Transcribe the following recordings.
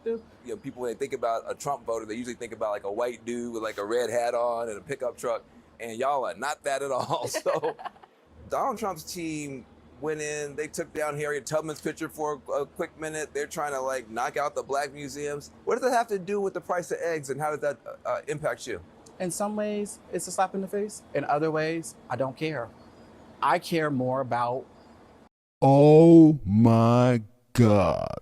You know, people, when they think about a Trump voter, they usually think about like a white dude with like a red hat on and a pickup truck, and y'all are not that at all. So Donald Trump's team went in, they took down Harriet Tubman's picture for a quick minute. They're trying to like knock out the black museums. What does that have to do with the price of eggs, and how does that impact you? In some ways, it's a slap in the face. In other ways, I don't care. I care more about... Oh my God.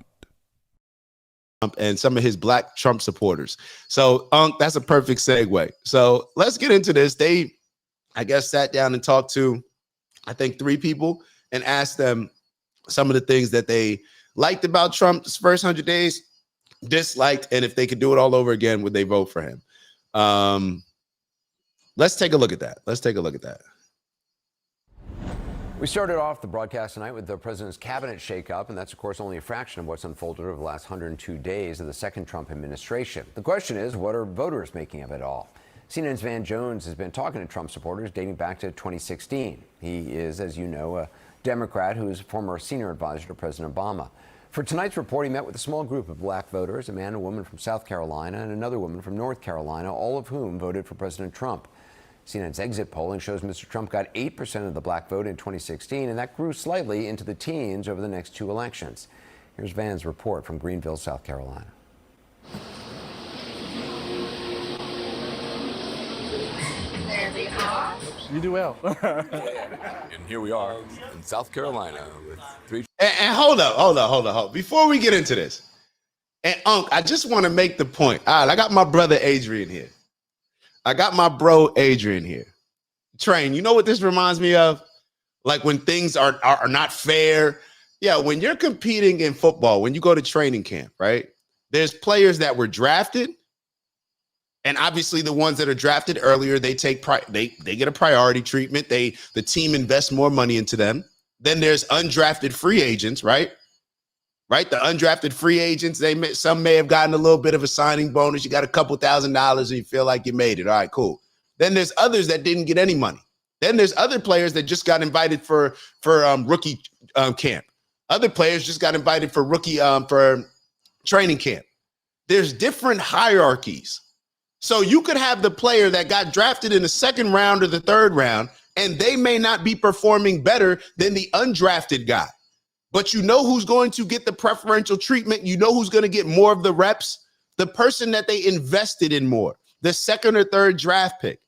And some of his black Trump supporters. So that's a perfect segue. So let's get into this. They, I guess, sat down and talked to, I think, 3 people and asked them some of the things that they liked about Trump's first 100 days, disliked, and if they could do it all over again, would they vote for him? Let's take a look at that. We started off the broadcast tonight with the president's cabinet shakeup, and that's, of course, only a fraction of what's unfolded over the last 102 days of the second Trump administration. The question is, what are voters making of it all? CNN's Van Jones has been talking to Trump supporters dating back to 2016. He is, as you know, a Democrat who is a former senior advisor to President Obama. For tonight's report, he met with a small group of black voters, a man and woman from South Carolina and another woman from North Carolina, all of whom voted for President Trump. CNN's exit polling shows Mr. Trump got 8% of the black vote in 2016, and that grew slightly into the teens over the next 2 elections. Here's Van's report from Greenville, South Carolina. There they are. You do well. And here we are in South Carolina with 3. And hold up. Before we get into this, and I just want to make the point. All right, I got my brother Adrian here. I got my bro Adrian here. Train, you know what this reminds me of? Like when things are not fair. Yeah, when you're competing in football, when you go to training camp, right? There's players that were drafted, and obviously the ones that are drafted earlier, they get a priority treatment. The team invests more money into them. Then there's undrafted free agents, right? Right, the undrafted free agents, some may have gotten a little bit of a signing bonus. You got a couple $1,000s and you feel like you made it. All right, cool. Then there's others that didn't get any money. Then there's other players that just got invited for rookie camp. Other players just got invited for for training camp. There's different hierarchies. So you could have the player that got drafted in the 2nd round or the 3rd round, and they may not be performing better than the undrafted guy. But you know who's going to get the preferential treatment? You know who's going to get more of the reps? The person that they invested in more, the 2nd or 3rd draft pick.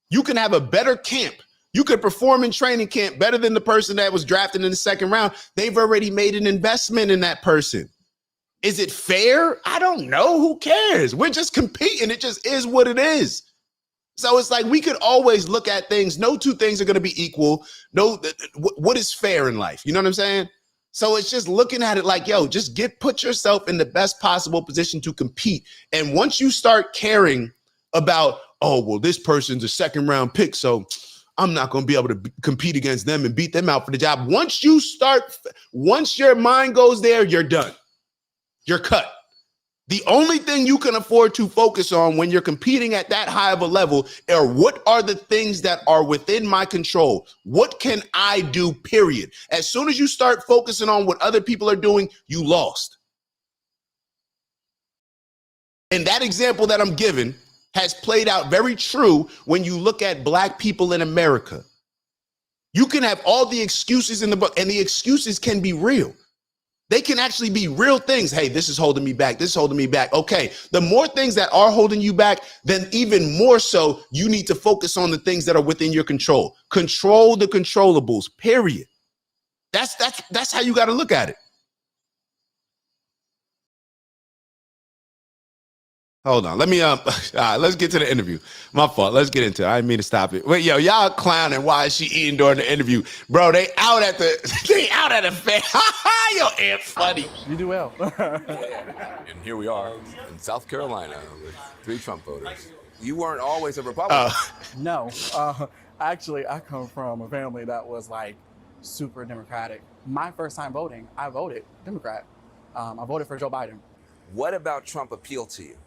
You can have a better camp. You could perform in training camp better than the person that was drafted in the 2nd round. They've already made an investment in that person. Is it fair? I don't know. Who cares? We're just competing. It just is what it is. So it's like we could always look at things. No 2 things are going to be equal. No, what is fair in life? You know what I'm saying? So it's just looking at it like, yo, just put yourself in the best possible position to compete. And once you start caring about, oh, well, this person's a 2nd round pick, so I'm not going to be able to compete against them and beat them out for the job. Once your mind goes there, you're done. You're cut. The only thing you can afford to focus on when you're competing at that high of a level are what are the things that are within my control? What can I do, period? As soon as you start focusing on what other people are doing, you lost. And that example that I'm giving has played out very true when you look at black people in America. You can have all the excuses in the book, and the excuses can be real. They can actually be real things. Hey, this is holding me back. This is holding me back. Okay, the more things that are holding you back, then even more so, you need to focus on the things that are within your control. Control the controllables, period. That's how you got to look at it. Hold on. Let me all right, let's get to the interview. My fault. Let's get into it. I didn't mean to stop it. Wait, yo, y'all clowning. Why is she eating during the interview? Bro, they out at the fair. Yo, Aunt funny. You do well. And here we are in South Carolina with 3 Trump voters. You weren't always a Republican. No. Actually, I come from a family that was like super Democratic. My first time voting, I voted Democrat. I voted for Joe Biden. What about Trump appealed to you?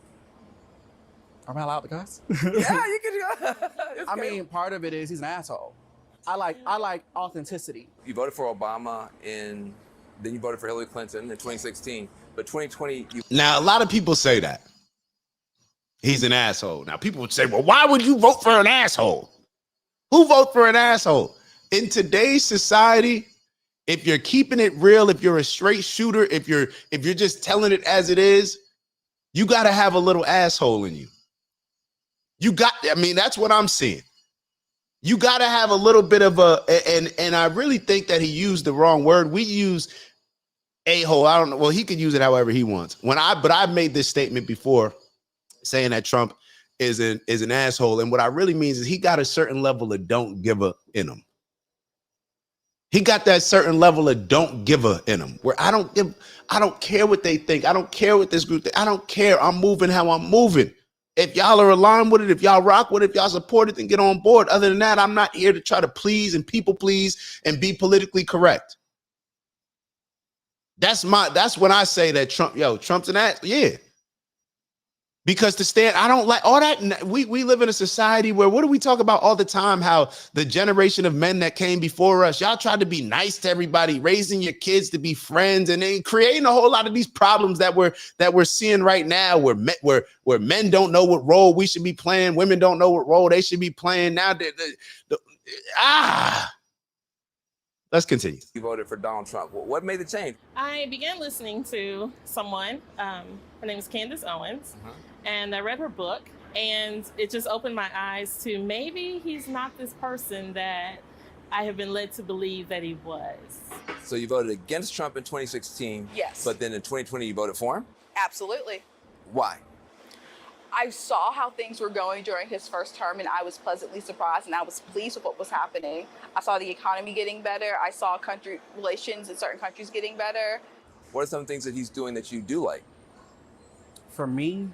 Am I allowed to cuss? Yeah, you can. I mean, part of it is he's an asshole. I like authenticity. You voted for Obama in Then you voted for Hillary Clinton in 2016. But 2020, you Now, a lot of people say that he's an asshole. Now, people would say, well, why would you vote for an asshole? Who vote for an asshole? In today's society, if you're keeping it real, if you're a straight shooter, if you're just telling it as it is, you got to have a little asshole in you. That's what I'm seeing. You got to have a little bit of and I really think that he used the wrong word. We use a-hole. I don't know. Well, he could use it however he wants. But I've made this statement before saying that Trump is an asshole. And what I really means is he got a certain level of don't give a in him. He got that certain level of don't give a in him where I don't care what they think. I don't care what this group think. I don't care. I'm moving how I'm moving. If y'all are aligned with it, if y'all rock with it, if y'all support it, then get on board. Other than that, I'm not here to try to please and people please and be politically correct. That's when I say that Trump's an ass. Yeah. Because I don't like all that. We live in a society where what do we talk about all the time? How the generation of men that came before us, y'all tried to be nice to everybody, raising your kids to be friends, and then creating a whole lot of these problems that we're seeing right now, where men don't know what role we should be playing, women don't know what role they should be playing. Now, let's continue. You voted for Donald Trump. What made the change? I began listening to someone. Her name is Candace Owens, and I read her book, and it just opened my eyes to maybe he's not this person that I have been led to believe that he was. So you voted against Trump in 2016. Yes. But then in 2020, you voted for him? Absolutely. Why? I saw how things were going during his first term, and I was pleasantly surprised, and I was pleased with what was happening. I saw the economy getting better. I saw country relations in certain countries getting better. What are some things that he's doing that you do like? For me,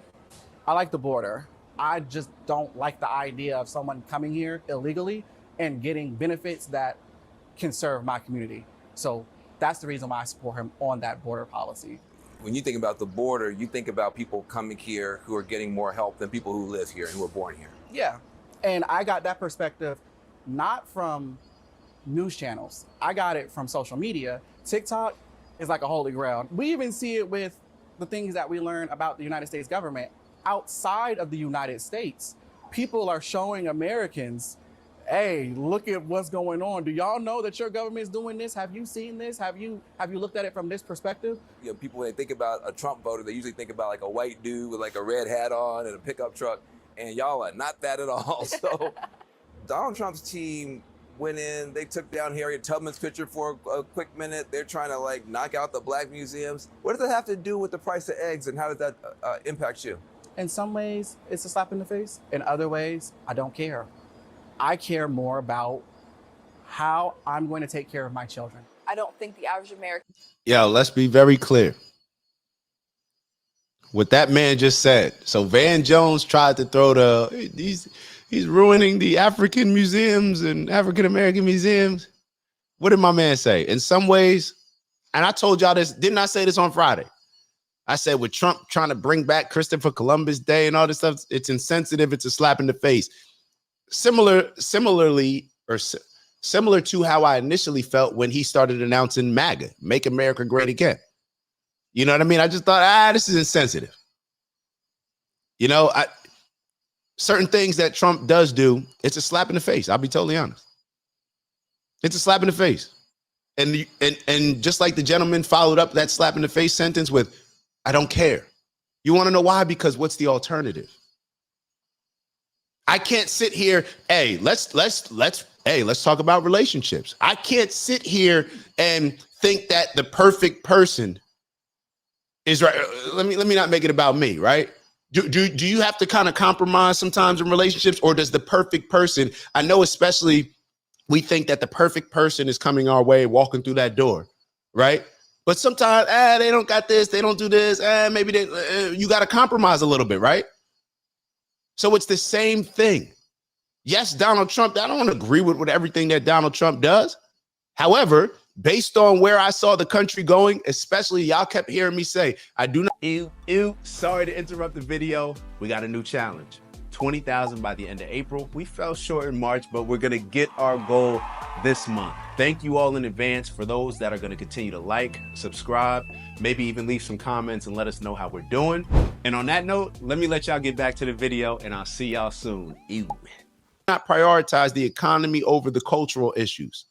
I like the border. I just don't like the idea of someone coming here illegally and getting benefits that can serve my community. So that's the reason why I support him on that border policy. When you think about the border, you think about people coming here who are getting more help than people who live here and who were born here. Yeah. And I got that perspective not from news channels. I got it from social media. TikTok is like a holy grail. We even see it with the things that we learn about the United States government. Outside of the United States, people are showing Americans, hey, look at what's going on. Do y'all know that your government is doing this? Have you seen this? Have you looked at it from this perspective? You know, people, when they think about a Trump voter, they usually think about like a white dude with like a red hat on and a pickup truck, and y'all are not that at all. So Donald Trump's team went in, they took down Harriet Tubman's picture for a quick minute. They're trying to like knock out the black museums. What does that have to do with the price of eggs, and how does that impact you? In some ways, it's a slap in the face. In other ways, I don't care. I care more about how I'm going to take care of my children. I don't think the average American. Yo, let's be very clear. What that man just said. So Van Jones tried to throw he's ruining the African museums and African American museums. What did my man say? In some ways, and I told y'all this, didn't I say this on Friday? I said with Trump trying to bring back Christopher Columbus Day and all this stuff, it's insensitive. It's a slap in the face. Similar to how I initially felt when he started announcing MAGA, Make America Great Again. You know what I mean? I just thought, this is insensitive. You know, certain things that Trump does do, it's a slap in the face. I'll be totally honest. It's a slap in the face. And just like the gentleman followed up that slap in the face sentence with, I don't care. You want to know why? Because what's the alternative? I can't sit here. Hey, let's talk about relationships. I can't sit here and think that the perfect person is right. Let me not make it about me, right? Do you have to kind of compromise sometimes in relationships, or does the perfect person? I know, especially we think that the perfect person is coming our way, walking through that door, right? But sometimes, they don't got this, they don't do this, maybe you got to compromise a little bit, right? So it's the same thing. Yes, Donald Trump, I don't agree with everything that Donald Trump does. However, based on where I saw the country going, especially y'all kept hearing me say, I do not. Sorry to interrupt the video. We got a new challenge. 20,000 by the end of April. We fell short in March, but we're gonna get our goal this month. Thank you all in advance for those that are gonna continue to like, subscribe, maybe even leave some comments and let us know how we're doing. And on that note, let me let y'all get back to the video and I'll see y'all soon. Ew. Not prioritize the economy over the cultural issues.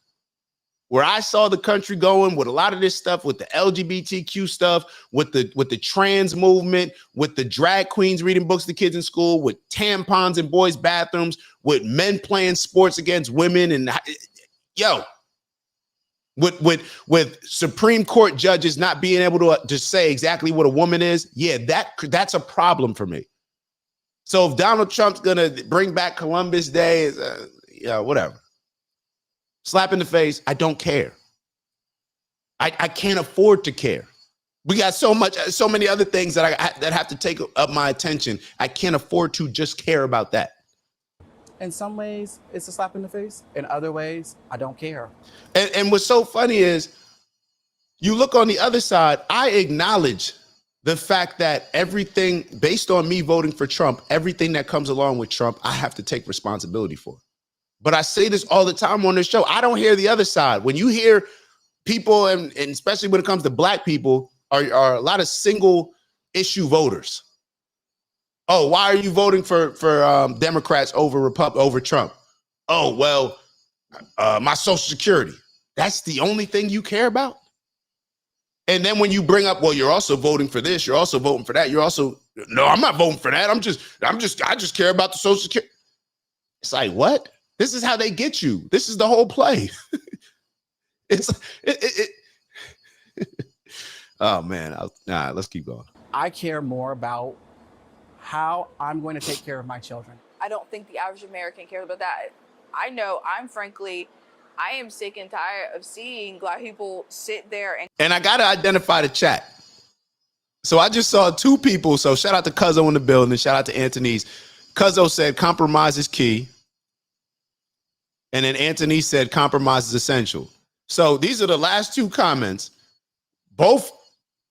Where I saw the country going with a lot of this stuff, with the LGBTQ stuff, with the trans movement, with the drag queens reading books to kids in school, with tampons in boys' bathrooms, with men playing sports against women, and with Supreme Court judges not being able to say exactly what a woman is, yeah, that's a problem for me. So if Donald Trump's gonna bring back Columbus Day, whatever. Slap in the face, I don't care. I can't afford to care. We got so many other things that have to take up my attention. I can't afford to just care about that. In some ways, it's a slap in the face. In other ways, I don't care. And what's so funny is, you look on the other side, I acknowledge the fact that everything, based on me voting for Trump, everything that comes along with Trump, I have to take responsibility for. But I say this all the time on this show. I don't hear the other side. When you hear people, and especially when it comes to black people, are a lot of single issue voters. Oh, why are you voting for Democrats over Trump? Oh, well, my Social Security. That's the only thing you care about. And then when you bring up, well, you're also voting for this, you're also voting for that, no, I'm not voting for that. I just care about the Social Security. It's like, what? This is how they get you. This is the whole play. Oh man, let's keep going. I care more about how I'm going to take care of my children. I don't think the average American cares about that. I know I am sick and tired of seeing black people sit there and I gotta identify the chat. So I just saw two people. So shout out to Cuzzo in the building, and shout out to Anthony's. Cuzzo said compromise is key. And then Anthony said compromise is essential. So these are the last two comments. Both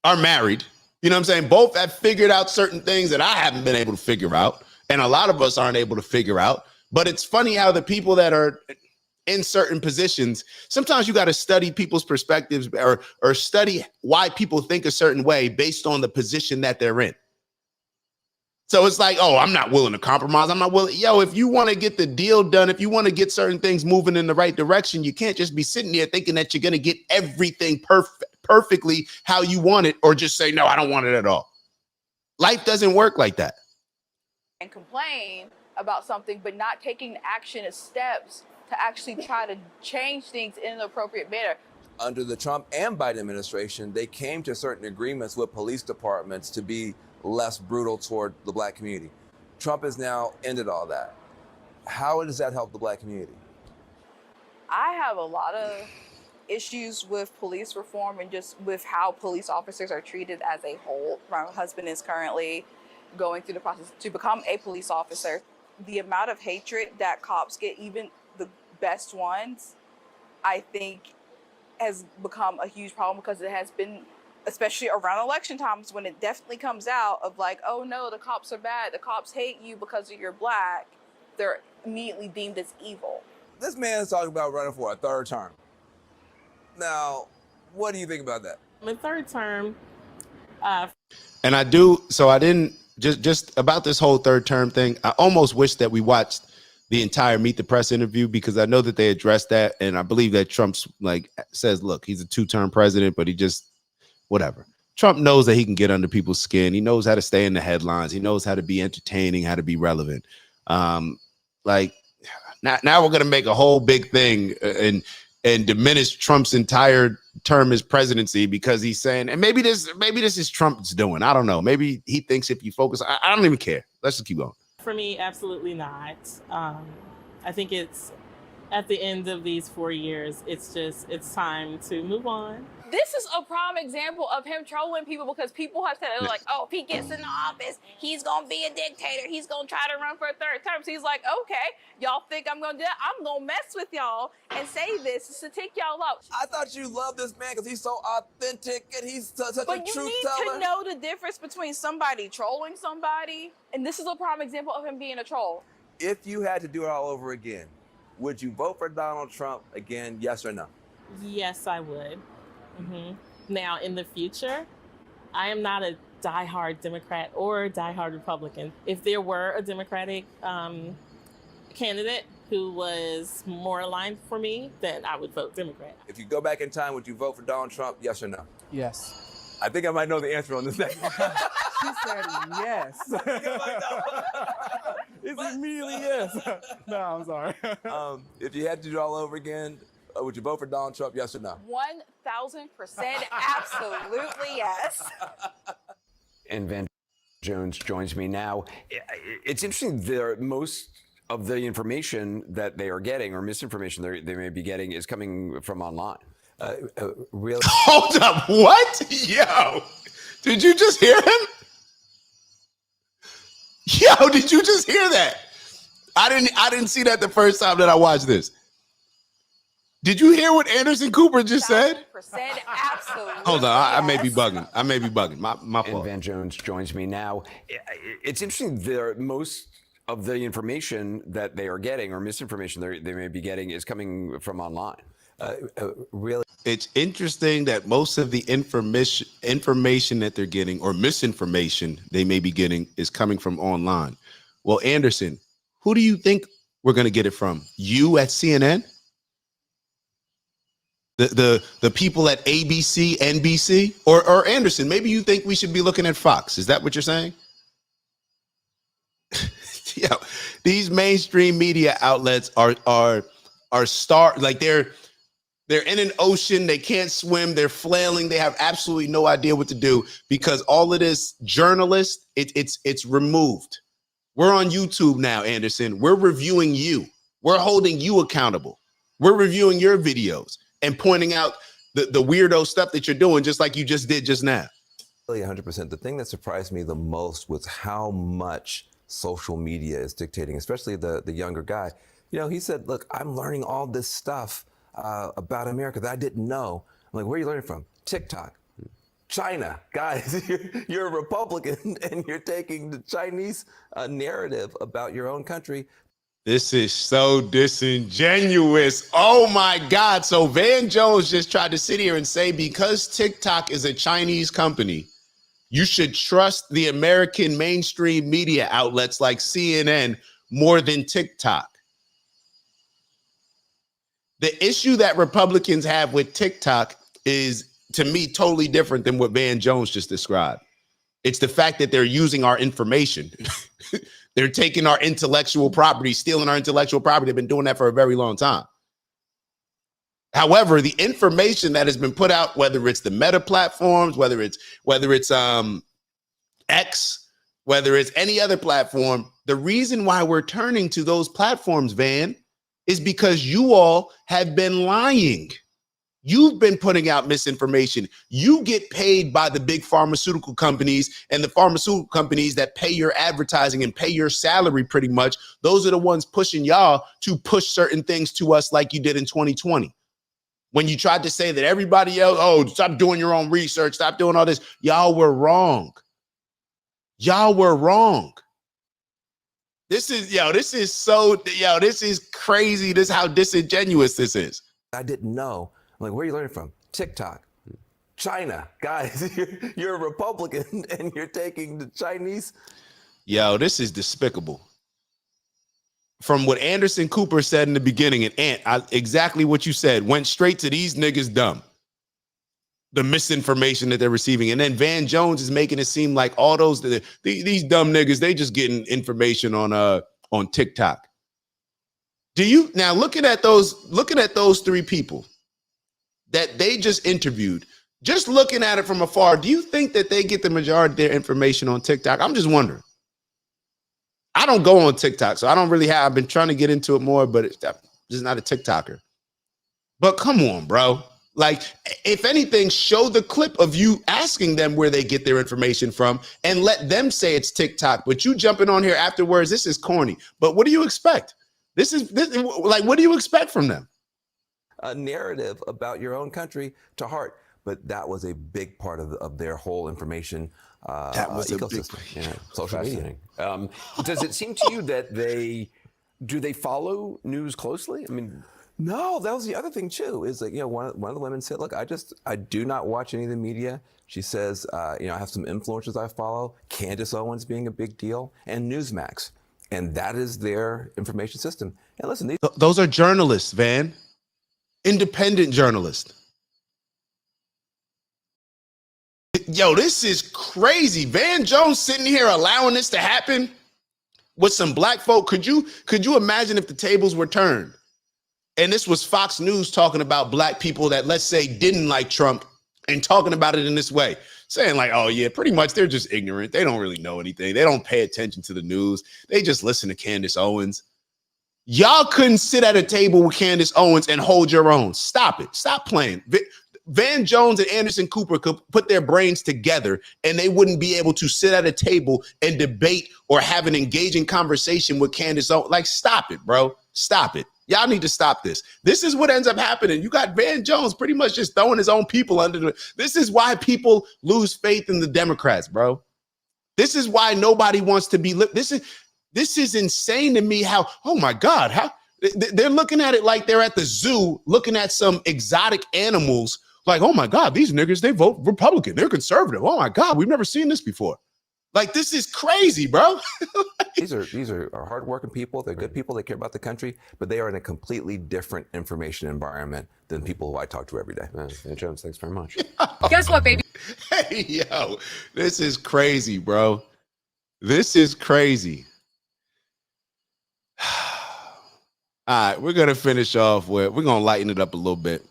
are married. You know what I'm saying? Both have figured out certain things that I haven't been able to figure out. And a lot of us aren't able to figure out. But it's funny how the people that are in certain positions, sometimes you got to study people's perspectives or study why people think a certain way based on the position that they're in. So it's like, oh, I'm not willing to compromise. I'm not willing. Yo, if you want to get the deal done, if you want to get certain things moving in the right direction, you can't just be sitting there thinking that you're going to get everything perfectly how you want it, or just say, no, I don't want it at all. Life doesn't work like that. and complain about something, but not taking action and steps to actually try to change things in an appropriate manner. Under the Trump and Biden administration, they came to certain agreements with police departments to be less brutal toward the black community. Trump has now ended all that. How does that help the black community? I have a lot of issues with police reform and just with how police officers are treated as a whole. My husband is currently going through the process to become a police officer. The amount of hatred that cops get, even the best ones, I think has become a huge problem, because it has been, especially around election times, when it definitely comes out of like, oh no, the cops are bad, the cops hate you because you're black, they're immediately deemed as evil. This man is talking about running for a third term. Now, what do you think about that? My third term. And I do, so I didn't, just about this whole third term thing, I almost wish that we watched the entire Meet the Press interview, because I know that they addressed that. And I believe that Trump's like says, look, he's a two-term president, but he just, whatever. Trump knows that he can get under people's skin. He knows how to stay in the headlines. He knows how to be entertaining, how to be relevant. Like now we're going to make a whole big thing and diminish Trump's entire term as presidency because he's saying, and maybe this is Trump's doing. I don't know. Maybe he thinks if you focus, I don't even care. Let's just keep going. For me, absolutely not. I think it's at the end of these 4 years, it's time to move on. This is a prime example of him trolling people because people have said, they're like, oh, if he gets in the office, he's going to be a dictator. He's going to try to run for a third term. So he's like, okay, y'all think I'm going to do that? I'm going to mess with y'all and say this to take y'all out. I thought you loved this man because he's so authentic and he's such a truth teller. But you need to know the difference between somebody trolling somebody, and this is a prime example of him being a troll. If you had to do it all over again, would you vote for Donald Trump again, yes or no? Yes, I would. Now, in the future, I am not a diehard Democrat or diehard Republican. If there were a Democratic candidate who was more aligned for me, then I would vote Democrat. If you go back in time, would you vote for Donald Trump, yes or no? Yes. I think I might know the answer on this next one. She said yes. It's immediately yes. No, I'm sorry. If you had to do it all over again, would you vote for Donald Trump, yes or no? 1,000% absolutely yes. And Van Jones joins me now. It's interesting, most of the information that they are getting, or misinformation they may be getting, is coming from online. Really? Hold up, what? Yo, did you just hear him? Yo, did you just hear that? I didn't see that the first time that I watched this. Did you hear what Anderson Cooper just said? 1,000% absolutely. Hold on, I may be bugging. My And fault. Van Jones joins me now. It's interesting, most of the information that they are getting, or misinformation they may be getting, is coming from online. Really? It's interesting that most of the information that they're getting, or misinformation they may be getting, is coming from online. Well, Anderson, who do you think we're going to get it from? You at CNN? The people at ABC, NBC? Or Anderson, maybe you think we should be looking at Fox. Is that what you're saying? Yeah, these mainstream media outlets are like they're in an ocean, they can't swim, they're flailing, they have absolutely no idea what to do because all of this journalist, it's removed. We're on YouTube now, Anderson. We're reviewing you. We're holding you accountable. We're reviewing your videos and pointing out the weirdo stuff that you're doing, just like you just did just now. Really 100%. The thing that surprised me the most was how much social media is dictating, especially the younger guy. You know, he said, look, I'm learning all this stuff about America that I didn't know. I'm like, where are you learning from? TikTok. China. Guys, you're a Republican and you're taking the Chinese narrative about your own country. This is so disingenuous. Oh my God. So Van Jones just tried to sit here and say, because TikTok is a Chinese company, you should trust the American mainstream media outlets like CNN more than TikTok. The issue that Republicans have with TikTok is, to me, totally different than what Van Jones just described. It's the fact that they're using our information. They're taking our intellectual property, stealing our intellectual property. They've been doing that for a very long time. However, the information that has been put out, whether it's the Meta platforms, whether it's X, whether it's any other platform, the reason why we're turning to those platforms, Van, is because you all have been lying. You've been putting out misinformation. You get paid by the big pharmaceutical companies, and the pharmaceutical companies that pay your advertising and pay your salary pretty much. Those are the ones pushing y'all to push certain things to us like you did in 2020. When you tried to say that everybody else, oh, stop doing your own research, stop doing all this. Y'all were wrong. Y'all were wrong. This is crazy. This is how disingenuous this is. I didn't know. I'm like, where are you learning from? TikTok. China. Guys, you're a Republican and you're taking the Chinese. Yo, this is despicable. From what Anderson Cooper said in the beginning, and Ant, exactly what you said, went straight to these niggas dumb. The misinformation that they're receiving. And then Van Jones is making it seem like all these dumb niggas, they just getting information on TikTok. Do you now looking at those three people that they just interviewed, just looking at it from afar, do you think that they get the majority of their information on TikTok? I'm just wondering. I don't go on TikTok, so I don't really I've been trying to get into it more, but I'm just not a TikToker. But come on, bro. Like, if anything, show the clip of you asking them where they get their information from and let them say it's TikTok. But you jumping on here afterwards, this is corny. But what do you expect? This like, what do you expect from them? A narrative about your own country to heart. But that was a big part of their whole information That was ecosystem. Social media. Does it seem to you that do they follow news closely? I mean, No, that was the other thing too. Is like, one of the women said, "Look, I do not watch any of the media." She says, I have some influencers I follow, Candace Owens being a big deal, and Newsmax, and that is their information system. And listen, Those are journalists, Van, independent journalists. Yo, this is crazy. Van Jones sitting here allowing this to happen with some black folk. Could you imagine if the tables were turned and this was Fox News talking about black people that, let's say, didn't like Trump and talking about it in this way, saying like, oh yeah, pretty much they're just ignorant. They don't really know anything. They don't pay attention to the news. They just listen to Candace Owens. Y'all couldn't sit at a table with Candace Owens and hold your own. Stop it. Stop playing. Van Jones and Anderson Cooper could put their brains together and they wouldn't be able to sit at a table and debate or have an engaging conversation with Candace Owens. Like, stop it, bro. Stop it. Y'all need to stop this. This is what ends up happening. You got Van Jones pretty much just throwing his own people under the. This is why people lose faith in the Democrats, bro. This is why nobody wants to be. This is insane to me. How? Oh my God! How they're looking at it like they're at the zoo, looking at some exotic animals. Like, oh my God, these niggas, they vote Republican. They're conservative. Oh my God, we've never seen this before. Like, this is crazy, bro. These are hardworking people. They're good people. They care about the country, but they are in a completely different information environment than people who I talk to every day. Van Jones, thanks very much. Guess what, baby? Hey, yo, this is crazy, bro. This is crazy. All right, we're going to finish off we're going to lighten it up a little bit.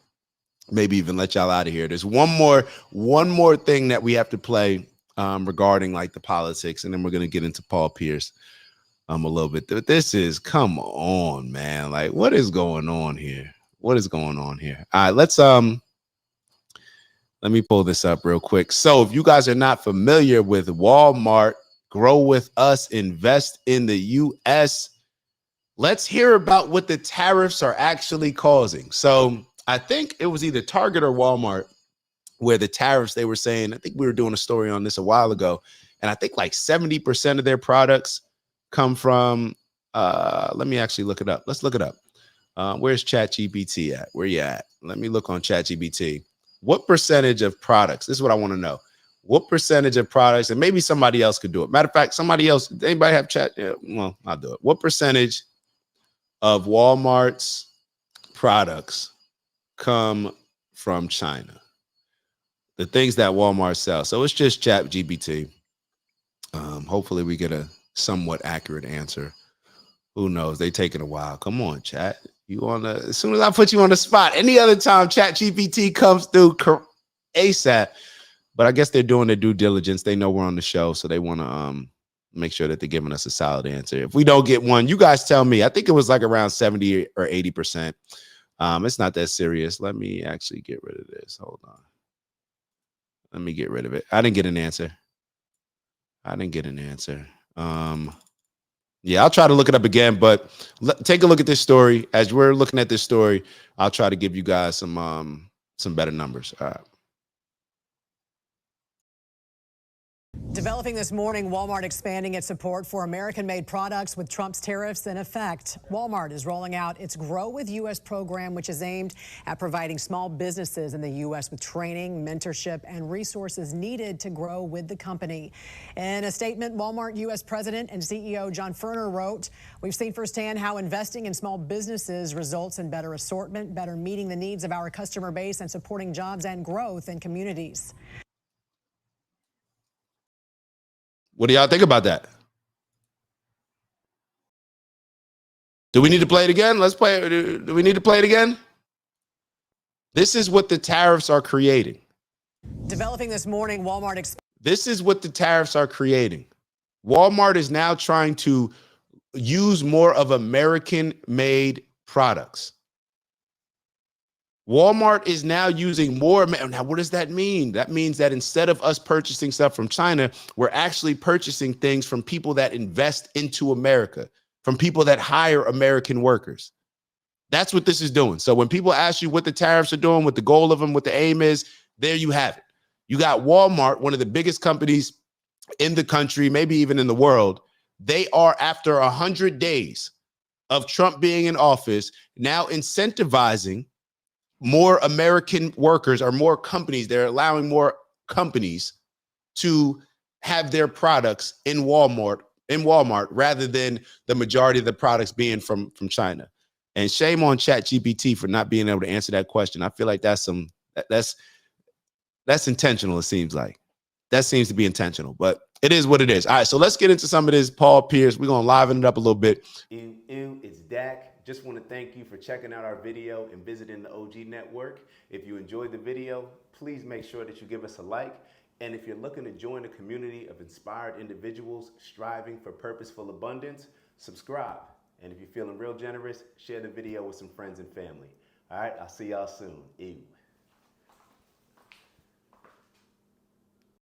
Maybe even let y'all out of here. There's one more thing that we have to play regarding like the politics, and then we're gonna get into Paul Pierce a little bit. This is, come on, man. Like, what is going on here? What is going on here? All right, let's let me pull this up real quick. So if you guys are not familiar with Walmart, grow with us, invest in the US, let's hear about what the tariffs are actually causing. So I think it was either Target or Walmart where the tariffs, they were saying, I think we were doing a story on this a while ago, and I think like 70% of their products come from, let me actually look it up. Let's look it up. Where's ChatGPT at? Where you at? Let me look on ChatGPT. What percentage of products, this is what I want to know. What percentage of products, and maybe somebody else could do it. Matter of fact, somebody else, anybody have chat? Yeah, well, I'll do it. What percentage of Walmart's products come from China? The things that Walmart sells. So it's just ChatGPT. Hopefully we get a somewhat accurate answer. Who knows? They taking a while. Come on, chat. You on the, as soon as I put you on the spot, any other time ChatGPT comes through ASAP. But I guess they're doing their due diligence. They know we're on the show, so they want to make sure that they're giving us a solid answer. If we don't get one, you guys tell me. I think it was like around 70 or 80%. It's not that serious. Let me actually get rid of this. Hold on. Let me get rid of it. I didn't get an answer. Yeah, I'll try to look it up again, but take a look at this story. As we're looking at this story, I'll try to give you guys some better numbers. All right. Developing this morning, Walmart expanding its support for American-made products with Trump's tariffs in effect. Walmart is rolling out its Grow with U.S. program, which is aimed at providing small businesses in the U.S. with training, mentorship, and resources needed to grow with the company. In a statement, Walmart U.S. President and CEO John Furner wrote, "We've seen firsthand how investing in small businesses results in better assortment, better meeting the needs of our customer base, and supporting jobs and growth in communities." What do y'all think about that? Do we need to play it again? Let's play it. Do we need to play it again? This is what the tariffs are creating. Developing this morning, Walmart. This is what the tariffs are creating. Walmart is now trying to use more of American-made products. Walmart is now using more. Now, what does that mean? That means that instead of us purchasing stuff from China, we're actually purchasing things from people that invest into America, from people that hire American workers. That's what this is doing. So when people ask you what the tariffs are doing, what the goal of them, what the aim is, there you have it. You got Walmart, one of the biggest companies in the country, maybe even in the world. They are, after 100 days of Trump being in office, now incentivizing more American workers or more companies. They're allowing more companies to have their products in Walmart rather than the majority of the products being from China. And shame on ChatGPT for not being able to answer that question. I feel like that's intentional, it seems like. That seems to be intentional, but it is what it is. All right, so let's get into some of this. Paul Pierce, we're going to liven it up a little bit. It's Dak. Just want to thank you for checking out our video and visiting the OG Network. If you enjoyed the video, please make sure that you give us a like. And if you're looking to join a community of inspired individuals striving for purposeful abundance, subscribe. And if you're feeling real generous, share the video with some friends and family. All right, I'll see y'all soon. Ew.